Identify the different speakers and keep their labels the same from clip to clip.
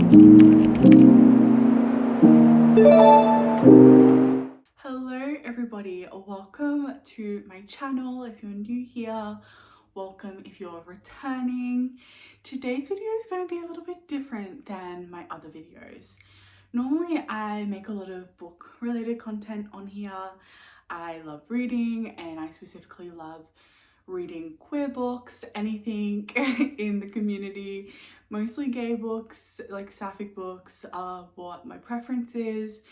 Speaker 1: Hello everybody, welcome to my channel. If you're new here, welcome if you're returning. Today's video is going to be a little bit different than my other videos. Normally I make a lot of book related content on here. I love reading and I specifically love reading queer books, anything in the community, mostly gay books, like sapphic books are what my preference is.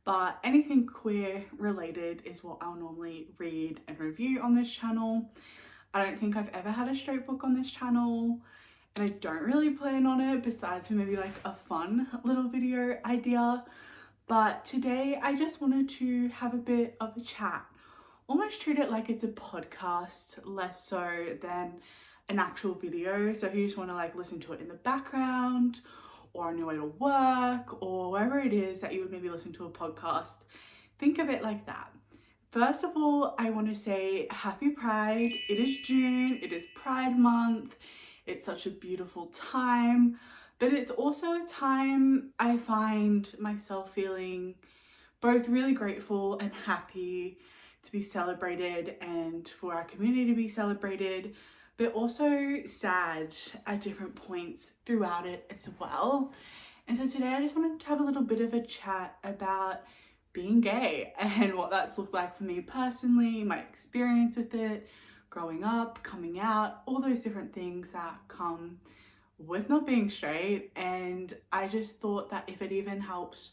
Speaker 1: But anything queer related is what I'll normally read and review on this channel. I don't think I've ever had a straight book on this channel, and I don't really plan on it besides for maybe like a fun little video idea. But today I just wanted to have a bit of a chat, almost treat it like it's a podcast, less so than an actual video. So if you just want to like listen to it in the background or on your way to work or wherever it is that you would maybe listen to a podcast, think of it like that. First of all, I want to say happy Pride. It is June, it is Pride Month. It's such a beautiful time, but it's also a time I find myself feeling both really grateful and happy to be celebrated and for our community to be celebrated, but also sad at different points throughout it as well. And so today I just wanted to have a little bit of a chat about being gay and what that's looked like for me personally, my experience with it, growing up, coming out, all those different things that come with not being straight. And I just thought that if it even helps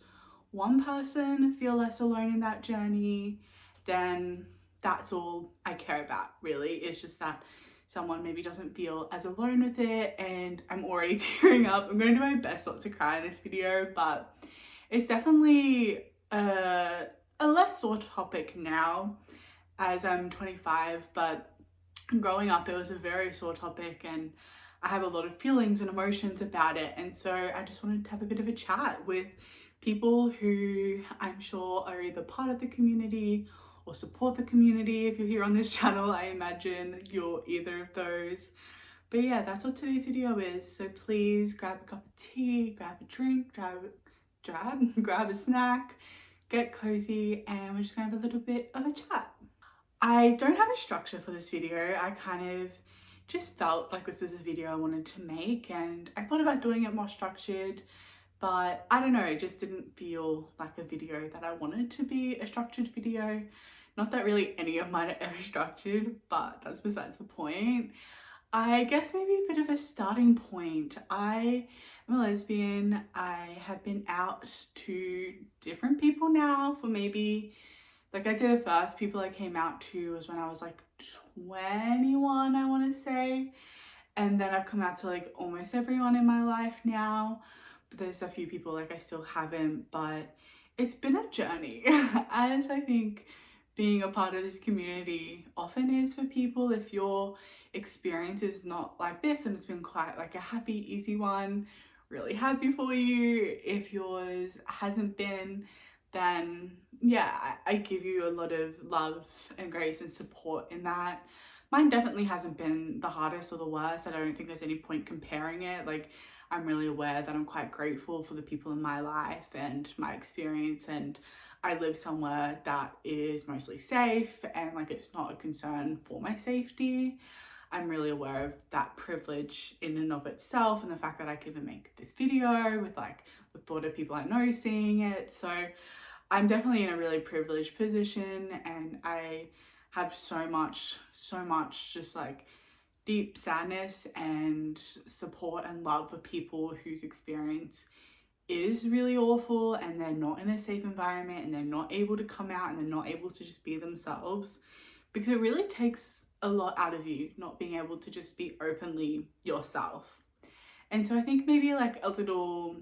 Speaker 1: one person feel less alone in that journey, then that's all I care about, really. It's just that someone maybe doesn't feel as alone with it. And I'm already tearing up. I'm going to do my best not to cry in this video, but it's definitely a less sore topic now as I'm 25, but growing up it was a very sore topic and I have a lot of feelings and emotions about it. And so I just wanted to have a bit of a chat with people who I'm sure are either part of the community or support the community. If you're here on this channel, I imagine you're either of those. But yeah, that's what today's video is. So please grab a cup of tea, grab a drink, grab a snack, get cozy, and we're just gonna have a little bit of a chat. I don't have a structure for this video. I kind of just felt like this is a video I wanted to make, and I thought about doing it more structured, but I don't know, it just didn't feel like a video that I wanted to be a structured video. Not that really any of mine are ever structured, but that's besides the point. I guess maybe a bit of a starting point. I am a lesbian. I have been out to different people now for maybe, like I'd say the first people I came out to was when I was like 21, I want to say. And then I've come out to like almost everyone in my life now. But there's a few people like I still haven't, but it's been a journey as I think being a part of this community often is for people. If your experience is not like this and it's been quite like a happy, easy one, really happy for you. If yours hasn't been, then yeah, I give you a lot of love and grace and support in that. Mine definitely hasn't been the hardest or the worst. I don't think there's any point comparing it. Like, I'm really aware that I'm quite grateful for the people in my life and my experience, and I live somewhere that is mostly safe and like it's not a concern for my safety. I'm really aware of that privilege in and of itself, and the fact that I can even make this video with like the thought of people I know seeing it. So I'm definitely in a really privileged position, and I have so much just like deep sadness and support and love for people whose experience is really awful and they're not in a safe environment and they're not able to come out and they're not able to just be themselves, because it really takes a lot out of you not being able to just be openly yourself. And so I think maybe like a little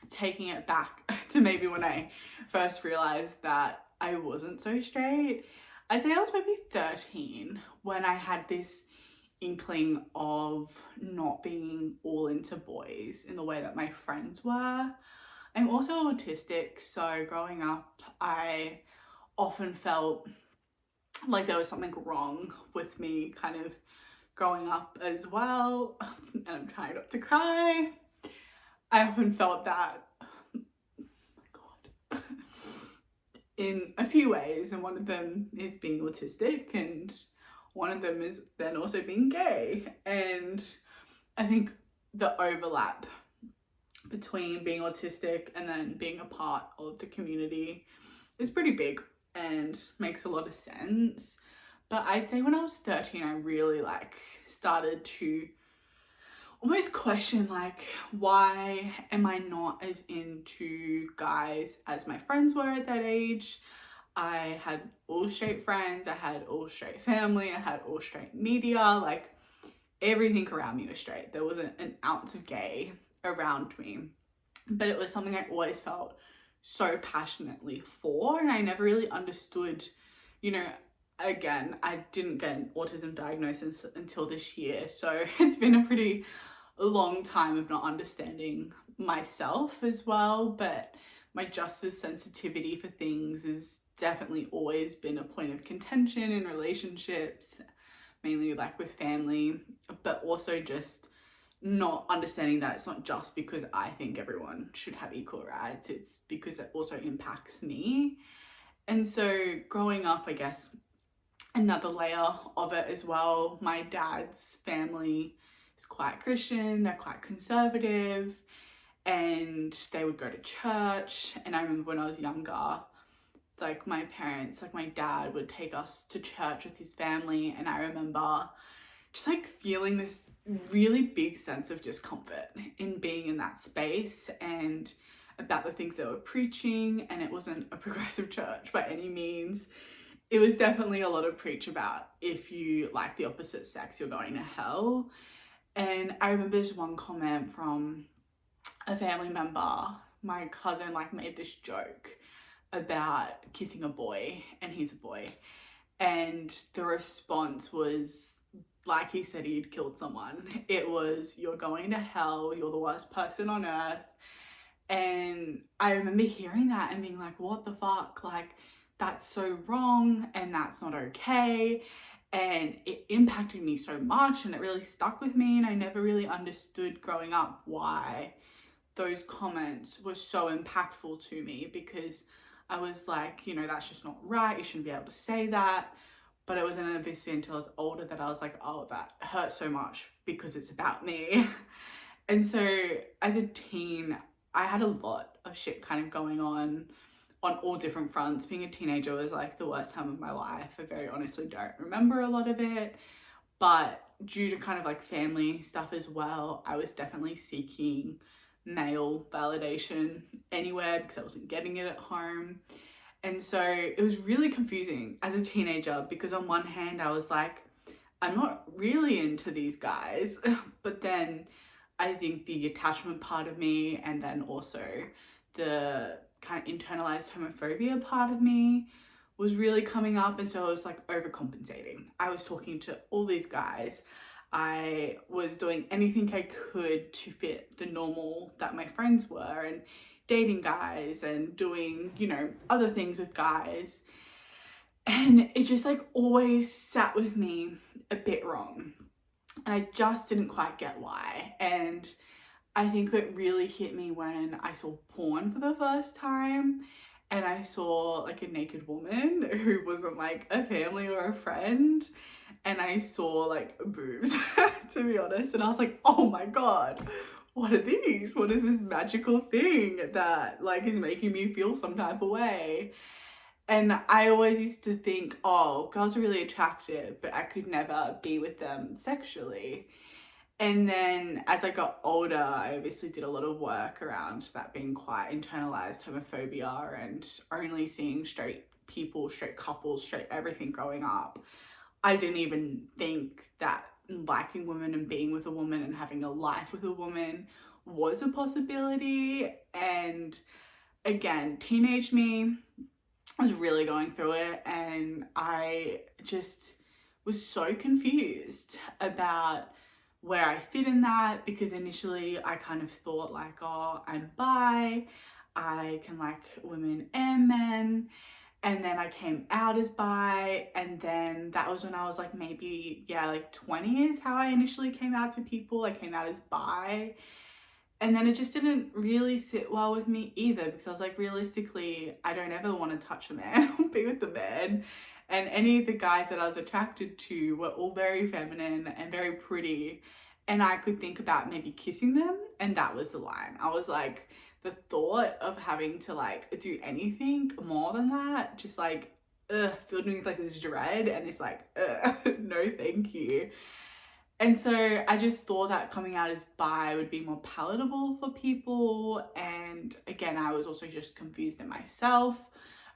Speaker 1: taking it back to maybe when I first realized that I wasn't so straight, I'd say I was maybe 13 when I had this inkling of not being all into boys in the way that my friends were. I'm also autistic, so growing up I often felt like there was something wrong with me kind of growing up as well. And I'm trying not to cry. I often felt that, oh my God, in a few ways, and one of them is being autistic, and one of them is then also being gay. And I think the overlap between being autistic and then being a part of the community is pretty big and makes a lot of sense. But I'd say when I was 13, I really started to almost question why am I not as into guys as my friends were at that age. I had all straight friends, I had all straight family, I had all straight media, everything around me was straight. There wasn't an ounce of gay around me, but it was something I always felt so passionately for, and I never really understood, again, I didn't get an autism diagnosis until this year, so it's been a pretty long time of not understanding myself as well. But my justice sensitivity for things has definitely always been a point of contention in relationships, mainly with family, but also just not understanding that it's not just because I think everyone should have equal rights, it's because it also impacts me. And so growing up, I guess another layer of it as well, my dad's family is quite Christian, they're quite conservative, and they would go to church. And I remember when I was younger, my parents, my dad would take us to church with his family, and I remember just feeling this really big sense of discomfort in being in that space and about the things they were preaching. And it wasn't a progressive church by any means. It was definitely a lot of preach about if you like the opposite sex, you're going to hell. And I remember this one comment from a family member. My cousin made this joke about kissing a boy, and he's a boy. And the response was, he said he'd killed someone. It was, you're going to hell, you're the worst person on earth. And I remember hearing that and being what the fuck? That's so wrong, and that's not okay. And it impacted me so much, and it really stuck with me. And I never really understood growing up why those comments were so impactful to me, because I was that's just not right. You shouldn't be able to say that. But it wasn't obviously until I was older that I was oh, that hurts so much because it's about me. And so as a teen, I had a lot of shit kind of going on all different fronts. Being a teenager was the worst time of my life. I very honestly don't remember a lot of it. But due to kind of family stuff as well, I was definitely seeking male validation anywhere because I wasn't getting it at home. And so it was really confusing as a teenager, because on one hand I was I'm not really into these guys, but then I think the attachment part of me, and then also the kind of internalized homophobia part of me was really coming up. And so I was overcompensating. I was talking to all these guys. I was doing anything I could to fit the normal that my friends were, and dating guys and doing, other things with guys. And it just always sat with me a bit wrong. And I just didn't quite get why. And I think it really hit me when I saw porn for the first time, and I saw a naked woman who wasn't a family or a friend, and I saw boobs, to be honest. And I was oh my God, what are these? What is this magical thing that is making me feel some type of way? And I always used to think, oh, girls are really attractive, but I could never be with them sexually. And then as I got older, I obviously did a lot of work around that being quite internalized homophobia and only seeing straight people, straight couples, straight everything growing up. I didn't even think that liking women and being with a woman and having a life with a woman was a possibility. And again, teenage me was really going through it, and I just was so confused about where I fit in that, because initially I kind of thought oh, I'm bi, I can like women and men. And then I came out as bi, and then that was when I was maybe 20 is how I initially came out to people. I came out as bi, And then it just didn't really sit well with me either, because I was like, realistically, I don't ever want to touch a man or be with a man. And any of the guys that I was attracted to were all very feminine and very pretty. And I could think about maybe kissing them, and that was the line. I was like, the thought of having to like do anything more than that, just like, filled me with like this dread and this like, no, thank you. And so I just thought that coming out as bi would be more palatable for people. And again, I was also just confused in myself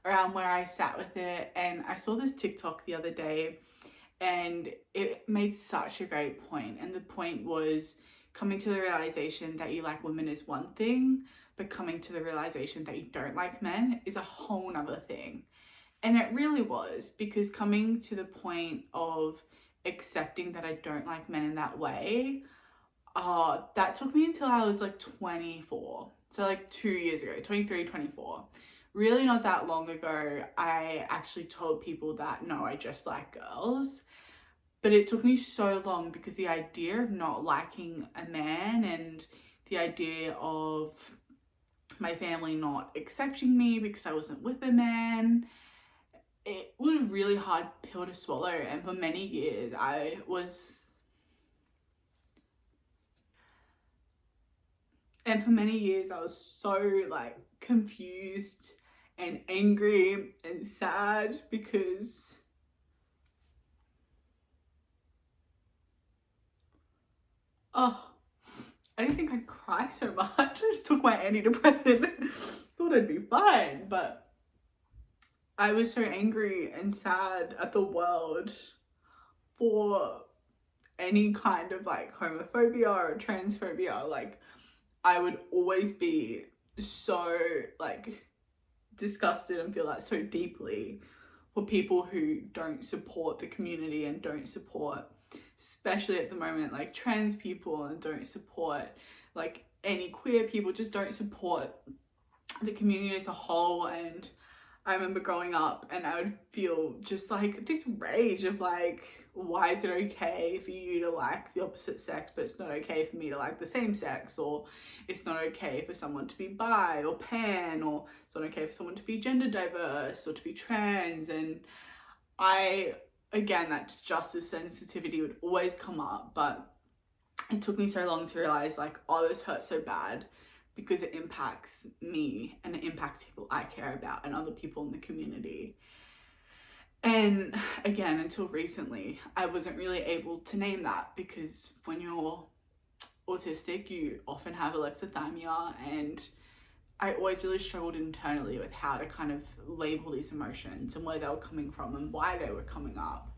Speaker 1: around where I sat with it. And I saw this TikTok the other day, and it made such a great point. And the point was coming to the realization that you like women is one thing, but coming to the realization that you don't like men is a whole nother thing. And it really was, because coming to the point of accepting that I don't like men in that way, that took me until I was like 24. So like 2 years ago, 23, 24. Really not that long ago, I actually told people that no, I just like girls. But it took me so long, because the idea of not liking a man and the idea of my family not accepting me because I wasn't with a man, it was a really hard pill to swallow. And for many years I was so like confused and angry and sad, because I didn't think I'd cry so much. I just took my antidepressant, thought I'd be fine, but I was so angry and sad at the world for any kind of like homophobia or transphobia. Like, I would always be so like disgusted and feel that so deeply for people who don't support the community and don't support, especially at the moment, like trans people, and don't support like any queer people, just don't support the community as a whole. And I remember growing up and I would feel just like this rage of like, why is it okay for you to like the opposite sex, but it's not okay for me to like the same sex? Or it's not okay for someone to be bi or pan, or it's not okay for someone to be gender diverse or to be trans. And again, that justice sensitivity would always come up, but it took me so long to realize like, oh, this hurts so bad because it impacts me and it impacts people I care about and other people in the community. And again, until recently, I wasn't really able to name that, because when you're autistic, you often have alexithymia, and I always really struggled internally with how to kind of label these emotions and where they were coming from and why they were coming up.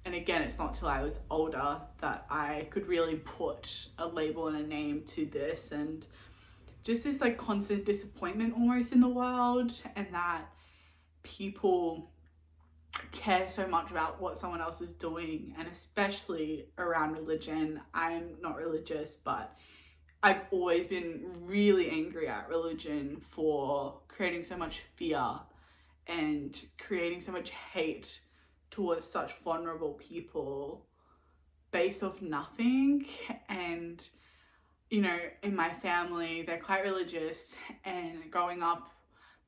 Speaker 1: And again, it's not till I was older that I could really put a label and a name to this, and just this like constant disappointment almost in the world, and that people care so much about what someone else is doing, and especially around religion. I'm not religious, but I've always been really angry at religion for creating so much fear and creating so much hate towards such vulnerable people based off nothing. And you know, in my family, they're quite religious, and growing up,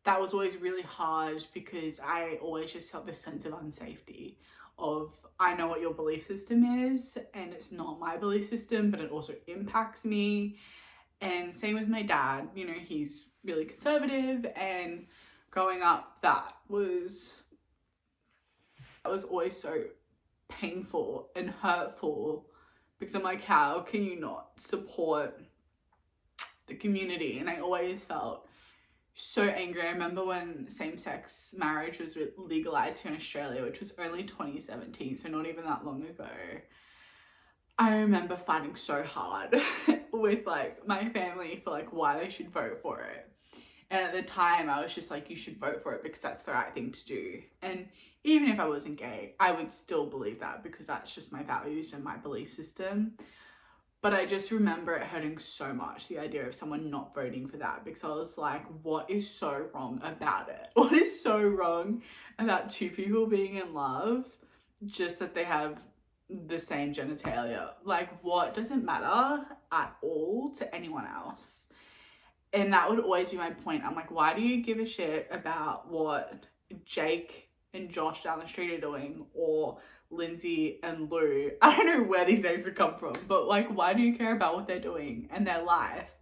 Speaker 1: that was always really hard, because I always just felt this sense of unsafety of, I know what your belief system is, and it's not my belief system, but it also impacts me. And same with my dad, you know, he's really conservative, and growing up, that was always so painful and hurtful, because I'm like, how can you not support the community? And I always felt so angry. I remember when same-sex marriage was legalized here in Australia, which was only 2017, so not even that long ago. I remember fighting so hard with like my family for like why they should vote for it. And at the time I was just like, you should vote for it because that's the right thing to do. And even if I wasn't gay, I would still believe that, because that's just my values and my belief system. But I just remember it hurting so much, the idea of someone not voting for that, because I was like, what is so wrong about it? What is so wrong about two people being in love just that they have the same genitalia. Like, what does it matter at all to anyone else? And that would always be my point. I'm like, why do you give a shit about what Jake and Josh down the street are doing, or Lindsay and Lou? I don't know where these names have come from, but like, why do you care about what they're doing and their life?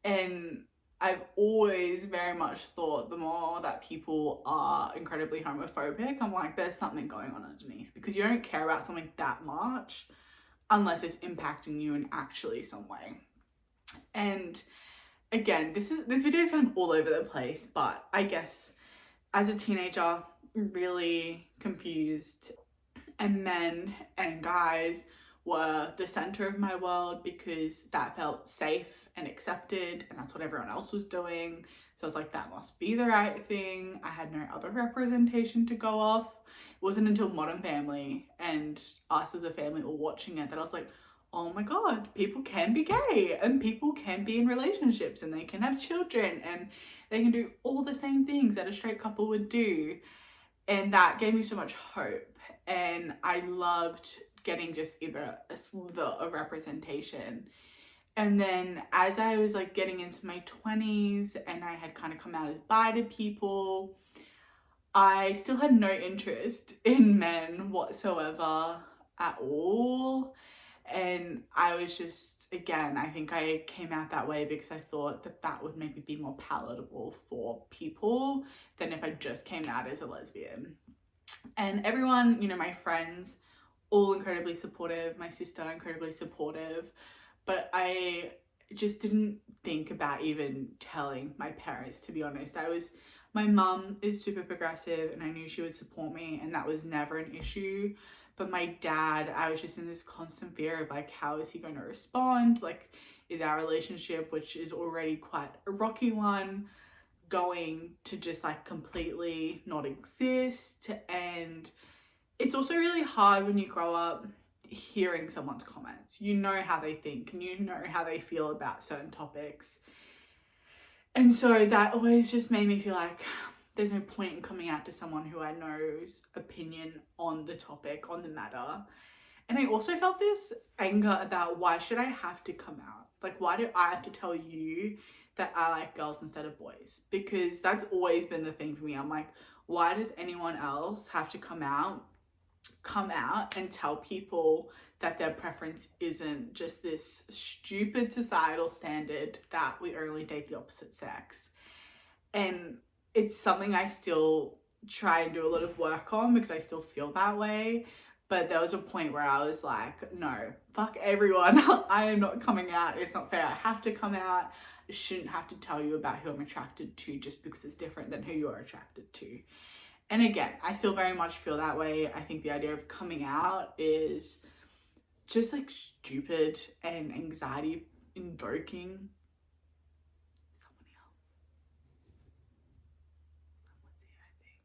Speaker 1: And I've always very much thought the more that people are incredibly homophobic, I'm like, there's something going on underneath, because you don't care about something that much unless it's impacting you in actually some way. And again, this video is kind of all over the place, but I guess as a teenager, really confused, and men and guys were the center of my world because that felt safe and accepted, and that's what everyone else was doing. So I was like, that must be the right thing. I had no other representation to go off. It wasn't until Modern Family and us as a family were watching it that I was like, oh my god, people can be gay and people can be in relationships and they can have children and they can do all the same things that a straight couple would do. And that gave me so much hope, and I loved getting just either a slither of representation. And then as I was like getting into my 20s and I had kind of come out as bi to people, I still had no interest in men whatsoever at all. And I was just, again, I think I came out that way because I thought that that would maybe be more palatable for people than if I just came out as a lesbian. And everyone, you know, my friends, all incredibly supportive, my sister incredibly supportive, but I just didn't think about even telling my parents, to be honest. My mum is super progressive and I knew she would support me, and that was never an issue. But my dad, I was just in this constant fear of like, how is he going to respond? Like, is our relationship, which is already quite a rocky one, going to just like completely not exist? And it's also really hard when you grow up hearing someone's comments. You know how they think and you know how they feel about certain topics. And so that always just made me feel like there's no point in coming out to someone who I know's opinion on the topic, on the matter. And I also felt this anger about, why should I have to come out? Like, why do I have to tell you that I like girls instead of boys? Because that's always been the thing for me. I'm like, why does anyone else have to come out and tell people that their preference isn't just this stupid societal standard that we only date the opposite sex? And it's something I still try and do a lot of work on because I still feel that way. But there was a point where I was like, no, fuck everyone. I am not coming out. It's not fair. I have to come out. I shouldn't have to tell you about who I'm attracted to just because it's different than who you're attracted to. And again, I still very much feel that way. I think the idea of coming out is just like stupid and anxiety invoking. Someone else. Someone's here, I think.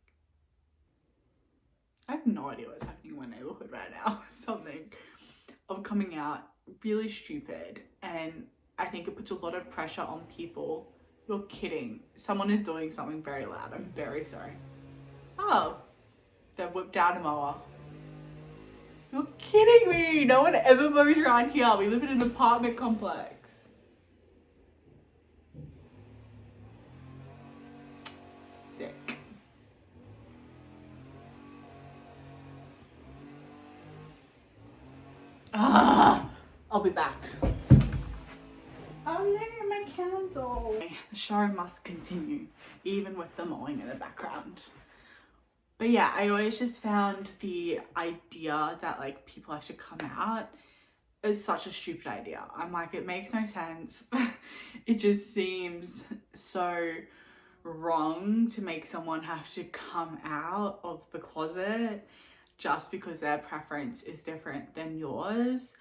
Speaker 1: I have no idea what's happening in my neighborhood right now. Something of coming out, really stupid. And I think it puts a lot of pressure on people. You're kidding. Someone is doing something very loud. I'm very sorry. Oh, they've whipped out a mower. You're kidding me. No one ever mows around here. We live in an apartment complex. Sick. I'll be back. Oh no, my candle. The show must continue, even with the mowing in the background. But yeah, I always just found the idea that like people have to come out is such a stupid idea. I'm like, it makes no sense. It just seems so wrong to make someone have to come out of the closet just because their preference is different than yours.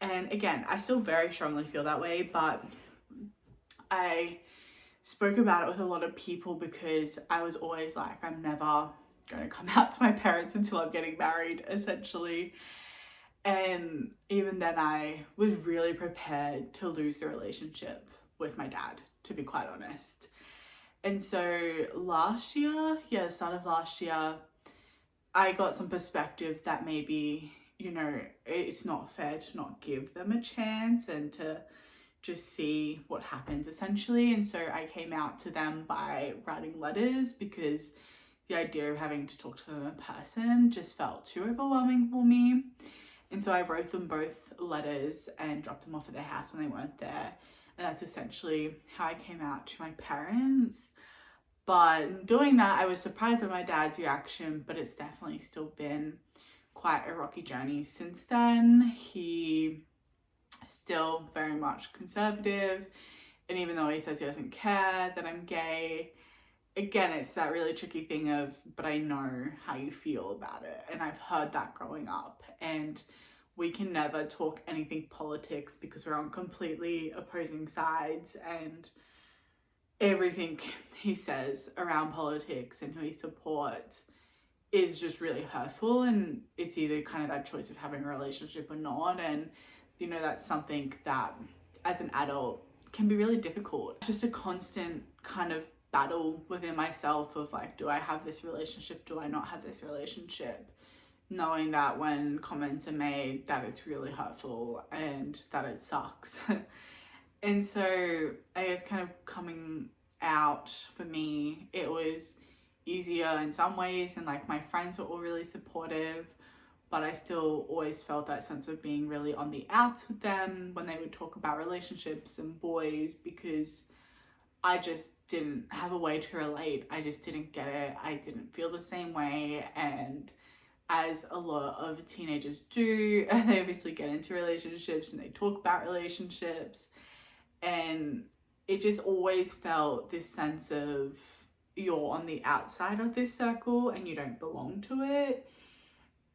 Speaker 1: And again, I still very strongly feel that way, but I spoke about it with a lot of people because I was always like, I'm never going to come out to my parents until I'm getting married, essentially. And even then I was really prepared to lose the relationship with my dad, to be quite honest. And so last year, start of last year, I got some perspective that maybe you know, it's not fair to not give them a chance and to just see what happens essentially. And so I came out to them by writing letters because the idea of having to talk to them in person just felt too overwhelming for me. And so I wrote them both letters and dropped them off at their house when they weren't there. And that's essentially how I came out to my parents. But doing that, I was surprised by my dad's reaction, but it's definitely still been quite a rocky journey since then. He is still very much conservative, and even though he says he doesn't care that I'm gay, again, it's that really tricky thing of, but I know how you feel about it, and I've heard that growing up, and we can never talk anything politics because we're on completely opposing sides, and everything he says around politics and who he supports is just really hurtful, and it's either kind of that choice of having a relationship or not. And you know, that's something that as an adult can be really difficult. It's just a constant kind of battle within myself of like, do I have this relationship, do I not have this relationship, knowing that when comments are made that it's really hurtful and that it sucks. And so I guess kind of coming out for me, it was easier in some ways, and like my friends were all really supportive, but I still always felt that sense of being really on the outs with them when they would talk about relationships and boys, because I just didn't have a way to relate. I just didn't get it. I didn't feel the same way. And as a lot of teenagers do, they obviously get into relationships and they talk about relationships, and it just always felt this sense of you're on the outside of this circle and you don't belong to it.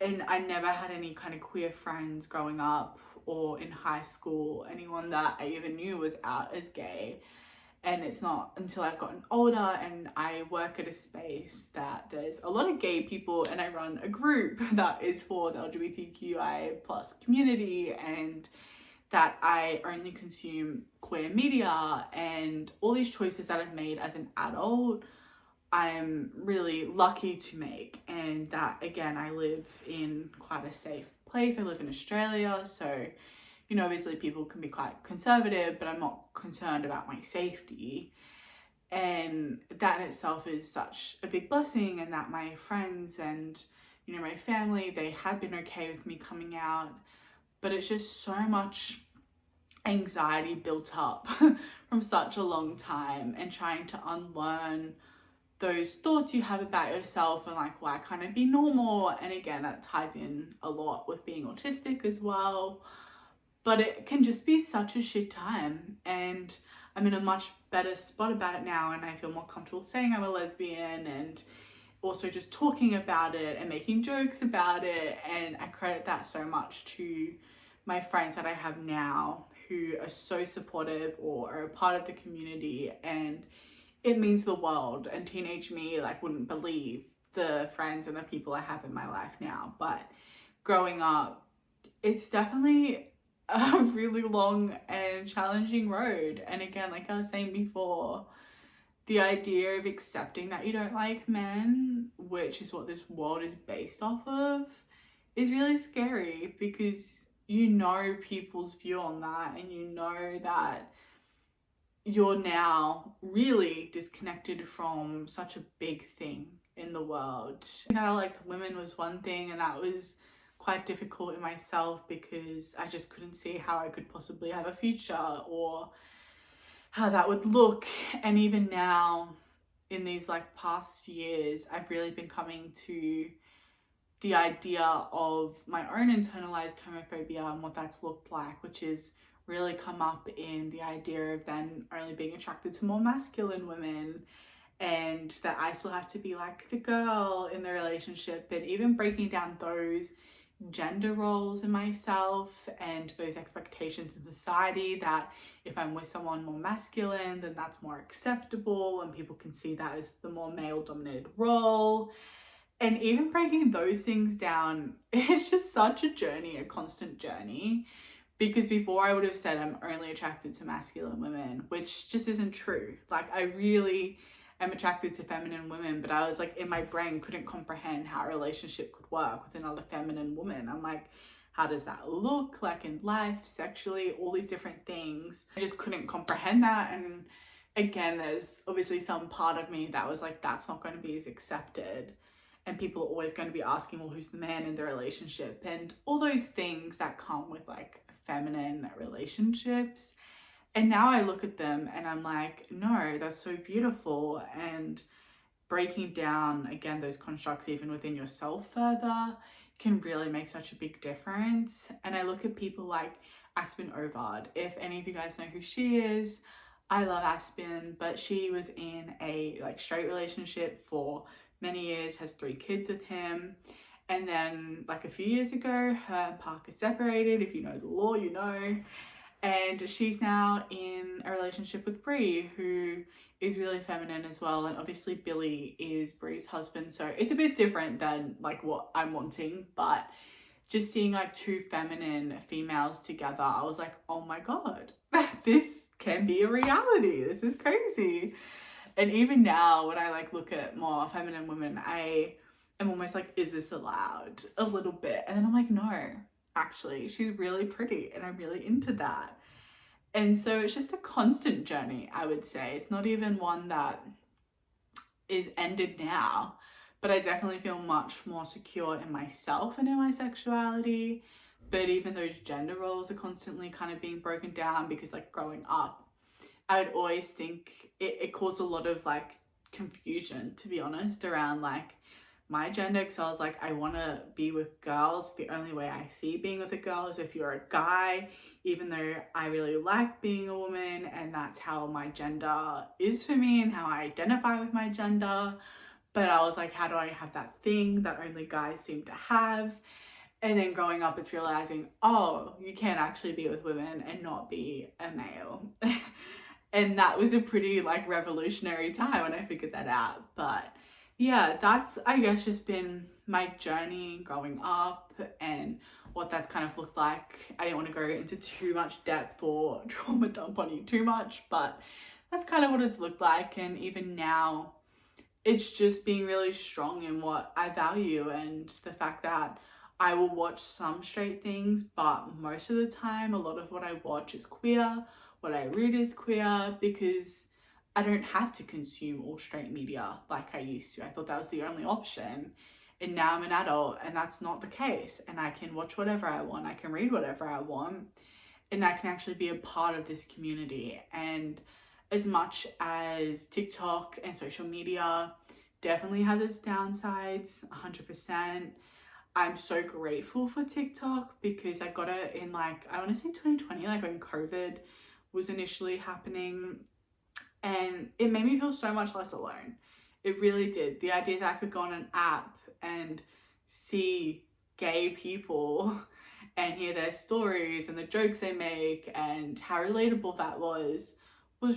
Speaker 1: And I never had any kind of queer friends growing up or in high school, anyone that I even knew was out as gay. And it's not until I've gotten older and I work at a space that there's a lot of gay people, and I run a group that is for the LGBTQI plus community, and that I only consume queer media and all these choices that I've made as an adult, I'm really lucky to make. And that, again, I live in quite a safe place. I live in Australia, so you know, obviously people can be quite conservative, but I'm not concerned about my safety. And that in itself is such a big blessing, and that my friends and, you know, my family, they have been okay with me coming out. But it's just so much anxiety built up from such a long time, and trying to unlearn those thoughts you have about yourself and like, why can't it be normal? And again, that ties in a lot with being autistic as well. But it can just be such a shit time, and I'm in a much better spot about it now, and I feel more comfortable saying I'm a lesbian, and also just talking about it and making jokes about it. And I credit that so much to my friends that I have now, who are so supportive or are a part of the community, and it means the world. And teenage me like wouldn't believe the friends and the people I have in my life now. But growing up, it's definitely a really long and challenging road. And again, like I was saying before, the idea of accepting that you don't like men, which is what this world is based off of, is really scary, because you know people's view on that, and you know that you're now really disconnected from such a big thing in the world. That I liked women was one thing, and that was quite difficult in myself because I just couldn't see how I could possibly have a future or how that would look. And even now, in these like past years, I've really been coming to the idea of my own internalized homophobia and what that's looked like, which is really come up in the idea of then only being attracted to more masculine women, and that I still have to be like the girl in the relationship, and even breaking down those gender roles in myself and those expectations in society, that if I'm with someone more masculine, then that's more acceptable and people can see that as the more male dominated role. And even breaking those things down, it's just such a journey, a constant journey, because before I would have said I'm only attracted to masculine women, which just isn't true. Like, I really am attracted to feminine women, but I was like, in my brain, couldn't comprehend how a relationship could work with another feminine woman. I'm like, how does that look like in life, sexually, all these different things. I just couldn't comprehend that. And again, there's obviously some part of me that was like, that's not going to be as accepted. And people are always going to be asking, well, who's the man in the relationship? And all those things that come with like feminine relationships. And now I look at them and I'm like, no, that's so beautiful. And breaking down, again, those constructs even within yourself further can really make such a big difference. And I look at people like Aspen Ovard. If any of you guys know who she is, I love Aspen, but she was in a like straight relationship for many years, has 3 kids with him. And then like a few years ago, her and Parker separated. If you know the law, you know. And she's now in a relationship with Bree, who is really feminine as well. And obviously Billy is Bree's husband, so it's a bit different than like what I'm wanting. But just seeing like 2 feminine females together, I was like, oh my god, this can be a reality. This is crazy. And even now when I like look at more feminine women, I am almost like, is this allowed? A little bit. And then I'm like, no, actually she's really pretty and I'm really into that. And so it's just a constant journey, I would say. It's not even one that is ended now, but I definitely feel much more secure in myself and in my sexuality. But even those gender roles are constantly kind of being broken down, because like growing up, I would always think it caused a lot of like confusion, to be honest, around like my gender, because I was like, I want to be with girls. The only way I see being with a girl is if you're a guy, even though I really like being a woman, and that's how my gender is for me and how I identify with my gender. But I was like, how do I have that thing that only guys seem to have? And then growing up, it's realizing, oh, you can actually be with women and not be a male. And that was a pretty like revolutionary time when I figured that out. But yeah, that's, I guess, just been my journey growing up and what that's kind of looked like. I didn't want to go into too much depth or trauma dump on you too much, but that's kind of what it's looked like. And even now, it's just being really strong in what I value, and the fact that I will watch some straight things, but most of the time, a lot of what I watch is queer. What I read is queer, because I don't have to consume all straight media like I used to. I thought that was the only option. And now I'm an adult and that's not the case. And I can watch whatever I want. I can read whatever I want. And I can actually be a part of this community. And as much as TikTok and social media definitely has its downsides, 100%, I'm so grateful for TikTok, because I got it in like, I want to say 2020, like when COVID was initially happening. And it made me feel so much less alone. It really did. The idea that I could go on an app and see gay people and hear their stories and the jokes they make and how relatable that was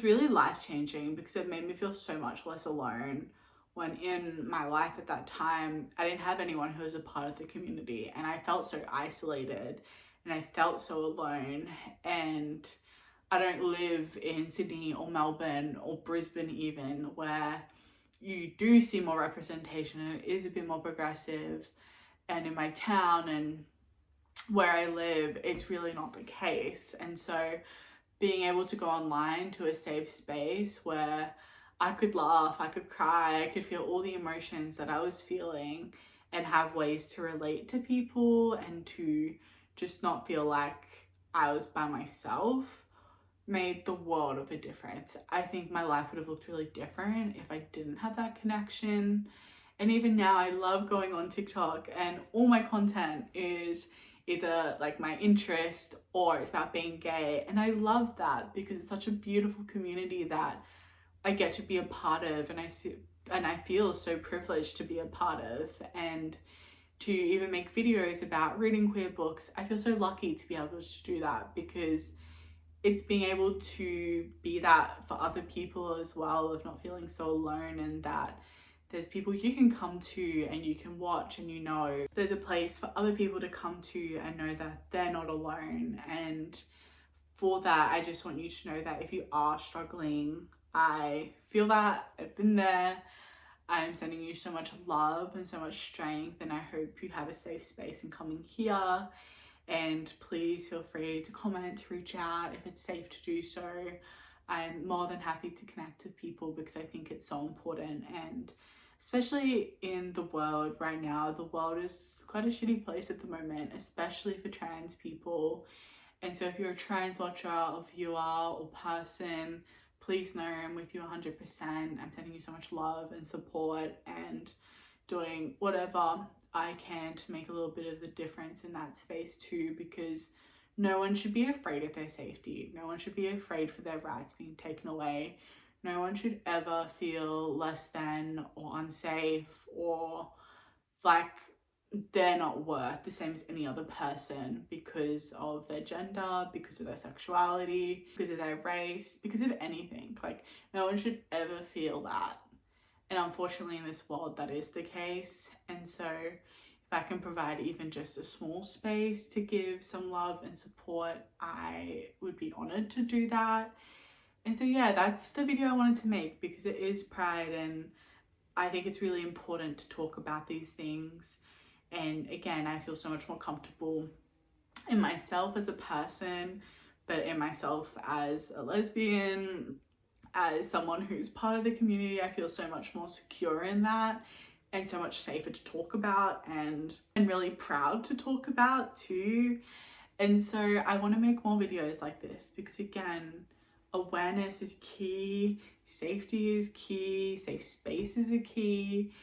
Speaker 1: really life-changing, because it made me feel so much less alone, when in my life at that time, I didn't have anyone who was a part of the community, and I felt so isolated and I felt so alone. And I don't live in Sydney or Melbourne or Brisbane even, where you do see more representation and it is a bit more progressive. And in my town and where I live, it's really not the case. And so being able to go online to a safe space where I could laugh, I could cry, I could feel all the emotions that I was feeling, and have ways to relate to people and to just not feel like I was by myself, made the world of a difference. I think my life would have looked really different if I didn't have that connection. And even now, I love going on TikTok, and all my content is either like my interest or it's about being gay. And I love that, because it's such a beautiful community that I get to be a part of, and I feel so privileged to be a part of, and to even make videos about reading queer books. I feel so lucky to be able to do that, because it's being able to be that for other people as well, of not feeling so alone, and that there's people you can come to and you can watch, and you know there's a place for other people to come to and know that they're not alone. And for that, I just want you to know that if you are struggling I feel that. I've been there. I'm sending you so much love and so much strength, and I hope you have a safe space in coming here. And please feel free to comment, to reach out if it's safe to do so. I'm more than happy to connect with people because I think it's so important, and especially in the world right now, the world is quite a shitty place at the moment, especially for trans people. And so if you're a trans watcher or viewer or person, please know I'm with you 100%. I'm sending you so much love and support and doing whatever I can to make a little bit of the difference in that space too, because no one should be afraid of their safety. No one should be afraid for their rights being taken away. No one should ever feel less than or unsafe or like they're not worth the same as any other person because of their gender, because of their sexuality, because of their race, because of anything. Like, no one should ever feel that. And unfortunately in this world that is the case. And so if I can provide even just a small space to give some love and support, I would be honored to do that. And so yeah, that's the video I wanted to make because it is Pride, and I think it's really important to talk about these things. And again, I feel so much more comfortable in myself as a person, but in myself as a lesbian, as someone who's part of the community. I feel so much more secure in that and so much safer to talk about and really proud to talk about too. And so I want to make more videos like this because again, awareness is key, safety is key, safe spaces are key.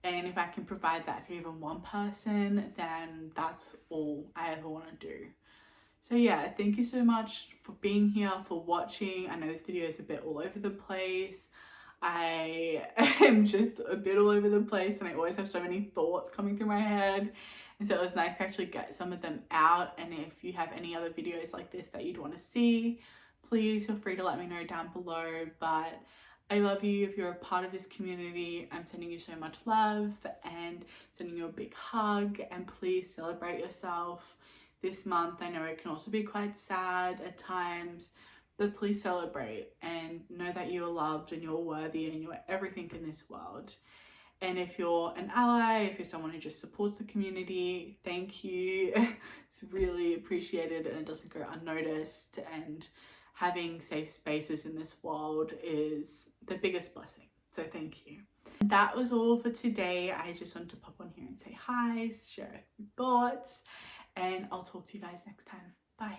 Speaker 1: And if I can provide that for even one person, then that's all I ever want to do. So yeah, thank you so much for being here, for watching. I know this video is a bit all over the place. I am just a bit all over the place and I always have so many thoughts coming through my head. And so it was nice to actually get some of them out. And if you have any other videos like this that you'd want to see, please feel free to let me know down below. But I love you. If you're a part of this community, I'm sending you so much love and sending you a big hug, and please celebrate yourself this month. I know it can also be quite sad at times, but please celebrate and know that you are loved and you're worthy and you're everything in this world. And if you're an ally, if you're someone who just supports the community, thank you. It's really appreciated and it doesn't go unnoticed. And having safe spaces in this world is the biggest blessing. So thank you. That was all for today. I just wanted to pop on here and say hi, share your thoughts, and I'll talk to you guys next time. Bye.